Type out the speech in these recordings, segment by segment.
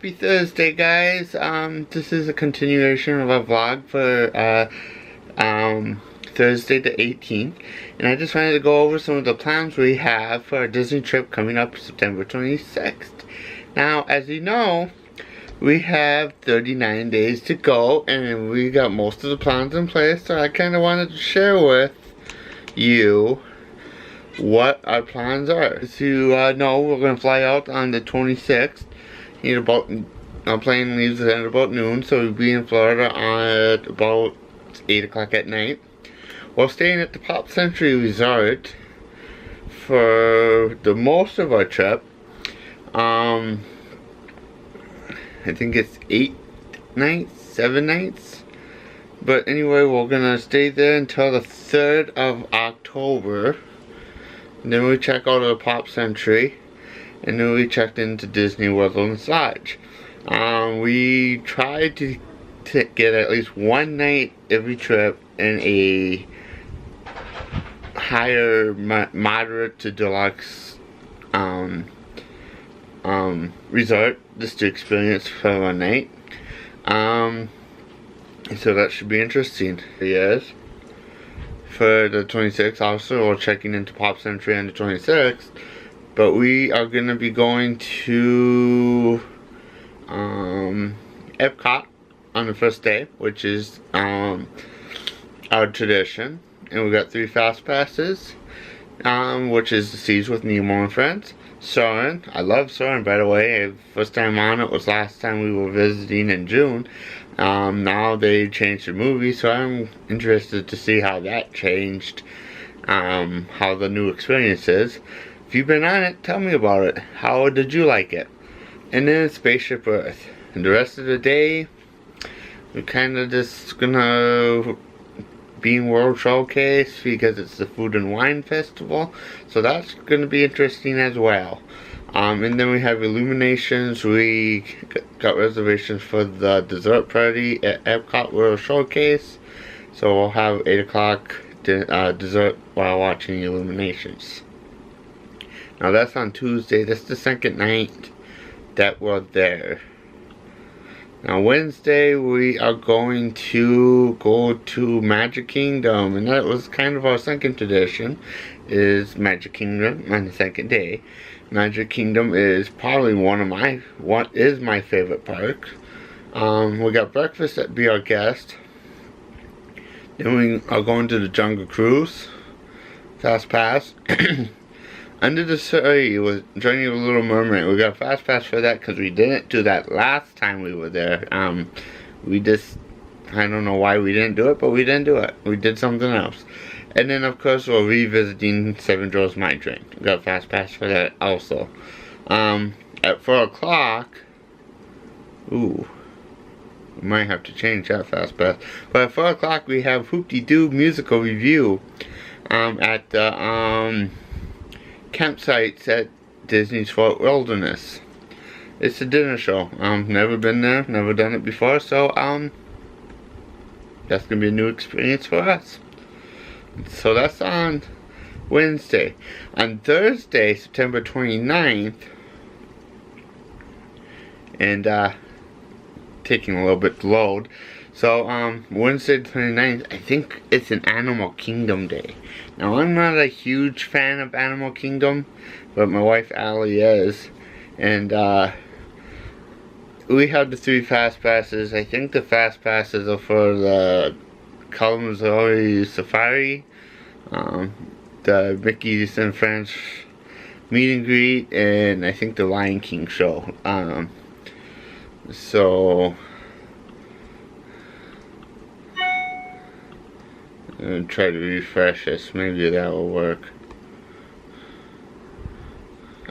Happy Thursday, guys. This is a continuation of our vlog for Thursday the 18th, and I just wanted to go over some of the plans we have for our Disney trip coming up September 26th. Now, as you know, we have 39 days to go, and we got most of the plans in place, so I kind of wanted to share with you what our plans are. As you know, we're going to fly out on the 26th. Our plane leaves at about noon, so we'll be in Florida at about 8 o'clock at night. We're staying at the Pop Century Resort for the most of our trip. I think it's 7 nights. But anyway, we're gonna stay there until the 3rd of October. And then we check out of the Pop Century. And then we checked into Disney World and such. We tried to get at least one night every trip in a higher, moderate to deluxe resort, just to experience for one night. So that should be interesting. Yes. For the 26th, also we're checking into Pop Century on the 26th. But we are going to be going to Epcot on the first day, which is our tradition. And we got 3 fast passes, which is the Seas with Nemo and Friends. Soarin', I love Soarin', by the way. First time on it was last time we were visiting in June. Now they changed the movie, so I'm interested to see how that changed, how the new experience is. If you've been on it, tell me about it. How did you like it? And then Spaceship Earth. And the rest of the day, we're kind of just gonna Bean World Showcase because it's the Food and Wine Festival. So that's gonna be interesting as well. And then we have Illuminations. We got reservations for the dessert party at Epcot World Showcase. So we'll have 8 o'clock dessert while watching Illuminations. Now that's on Tuesday. That's the second night that we're there. Now Wednesday we are going to go to Magic Kingdom, and that was kind of our second tradition, is Magic Kingdom on the second day. Magic Kingdom is probably what is my favorite park. We got breakfast at Be Our Guest. Then we are going to the Jungle Cruise, Fast Pass. Under the Sea was Journey of the Little Mermaid. We got a fast pass for that because we didn't do that last time we were there. I don't know why we didn't do it, but we didn't do it. We did something else. And then of course we're revisiting Seven Dwarfs Mine Train. We got a fast pass for that also. At 4 o'clock, we might have to change that fast pass. But at 4 o'clock we have Hoop-Dee-Doo musical review at the campsites at Disney's Fort Wilderness. It's a dinner show. Never been there, never done it before, so that's gonna be a new experience for us. So that's on Wednesday. On Thursday, September 29th, and taking a little bit to load. So Wednesday the 29th, I think it's an Animal Kingdom day. Now I'm not a huge fan of Animal Kingdom, but my wife Allie is. And we have the 3 fast passes. I think the fast passes are for the Kalamazoo Safari, the Mickey's and Friends meet and greet, and I think the Lion King show. So and try to refresh this, maybe that will work.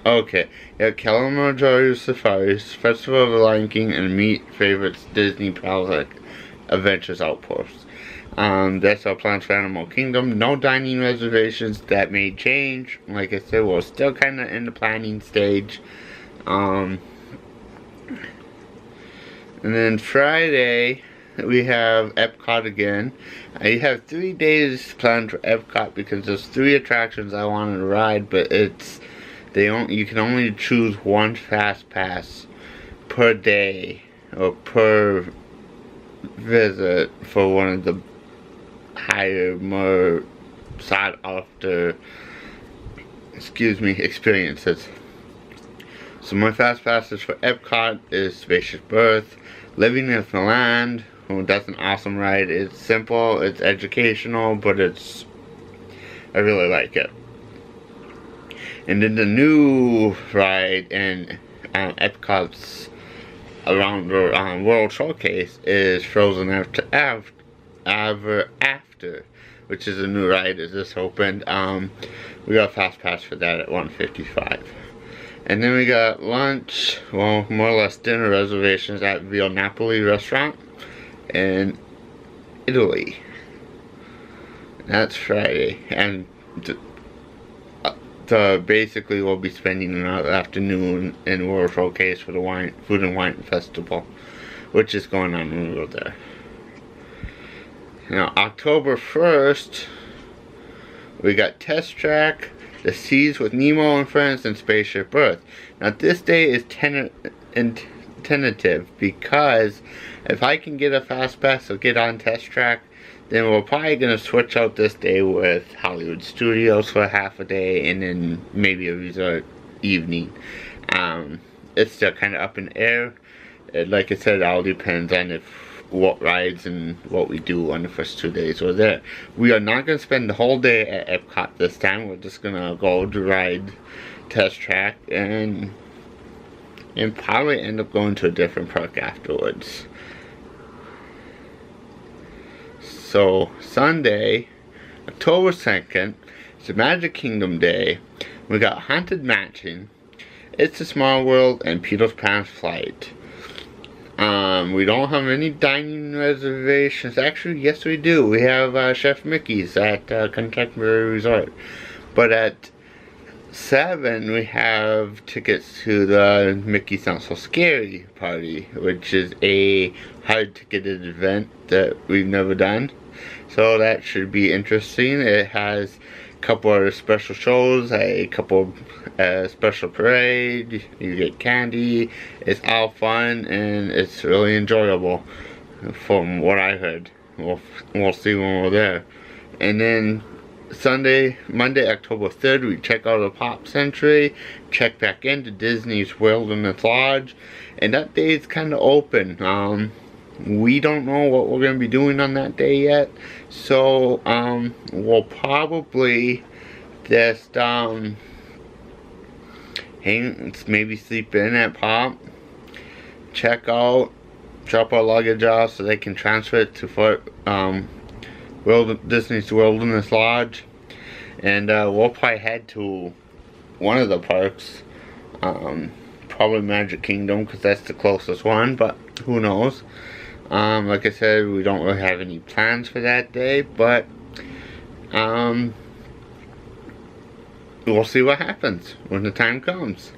Okay, yeah, Kalamazoo Safaris, Festival of the Lion King, and Meet Favorites Disney Palace Adventures Outposts. That's our plans for Animal Kingdom. No dining reservations, that may change. Like I said, we're still kind of in the planning stage. And then Friday, we have Epcot again. I have 3 days planned for Epcot because there's 3 attractions I want to ride, but you can only choose one fast pass per day or per visit for one of the higher, more sought after, experiences. So my fast passes for Epcot is Spacious Birth, Living with the Land. Oh, that's an awesome ride. It's simple, it's educational, but I really like it. And then the new ride in Epcot's around the World Showcase is Frozen Ever After, which is a new ride that just opened. We got a fast pass for that at $155. And then we got lunch, well, more or less dinner reservations at Via Napoli restaurant in Italy. That's Friday. And basically we'll be spending another afternoon in World Showcase for the Food and Wine Festival, which is going on when we go there. Now, October 1st, we got Test Track, The Seas with Nemo and Friends, and Spaceship Earth. Now, this day is tentative because if I can get a fast pass or get on Test Track, then we're probably going to switch out this day with Hollywood Studios for half a day and then maybe a resort evening. It's still kind of up in the air. Like I said, it all depends on what rides and what we do on the first 2 days we're there. We are not going to spend the whole day at Epcot this time. We're just going to go to ride Test Track and probably end up going to a different park afterwards. So Sunday, October 2nd, it's a Magic Kingdom day. We got Haunted Mansion, It's a Small World, and Peter's Pan's Flight. We don't have any dining reservations. Actually, yes we do. We have Chef Mickey's at Contemporary Resort. But at 7, we have tickets to the Mickey's Not So Scary party, which is a hard ticketed event that we've never done. So that should be interesting. It has a couple of special shows, a couple special parade, you get candy. It's all fun and it's really enjoyable from what I heard. We'll see when we're there. And then Monday, October 3rd, we check out the Pop Century, check back into Disney's Wilderness Lodge, and that day is kind of open. We don't know what we're going to be doing on that day yet, so we'll probably just maybe sleep in at Pop, check out, drop our luggage off so they can transfer it to Disney's Wilderness Lodge, and we'll probably head to one of the parks, probably Magic Kingdom because that's the closest one, but who knows. Like I said, we don't really have any plans for that day, but we'll see what happens when the time comes.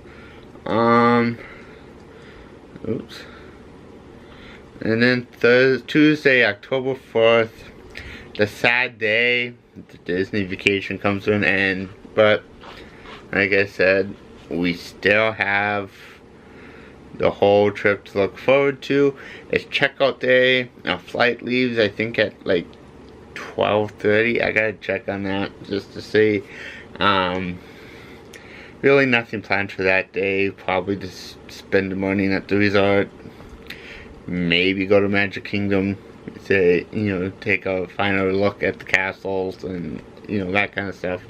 Oops. And then Tuesday, October 4th, the sad day, the Disney vacation comes to an end, but like I said, we still have the whole trip to look forward to. It's checkout day. Our flight leaves I think at like 12:30. I gotta check on that just to see. Really nothing planned for that day. Probably just spend the morning at the resort. Maybe go to Magic Kingdom to, take a final look at the castles and, that kind of stuff.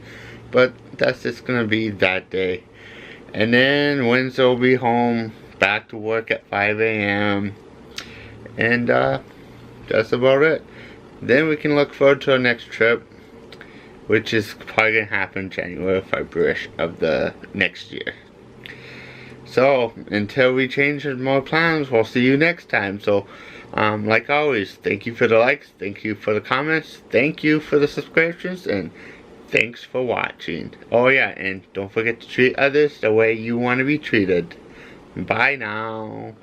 But that's just gonna be that day. And then Wednesday we'll be home, back to work at 5 a.m. And that's about it. Then we can look forward to our next trip, which is probably gonna happen January or February of the next year. So until we change more plans, we'll see you next time. So like always, thank you for the likes, thank you for the comments, thank you for the subscriptions, and thanks for watching. Oh yeah, and don't forget to treat others the way you want to be treated. Bye now.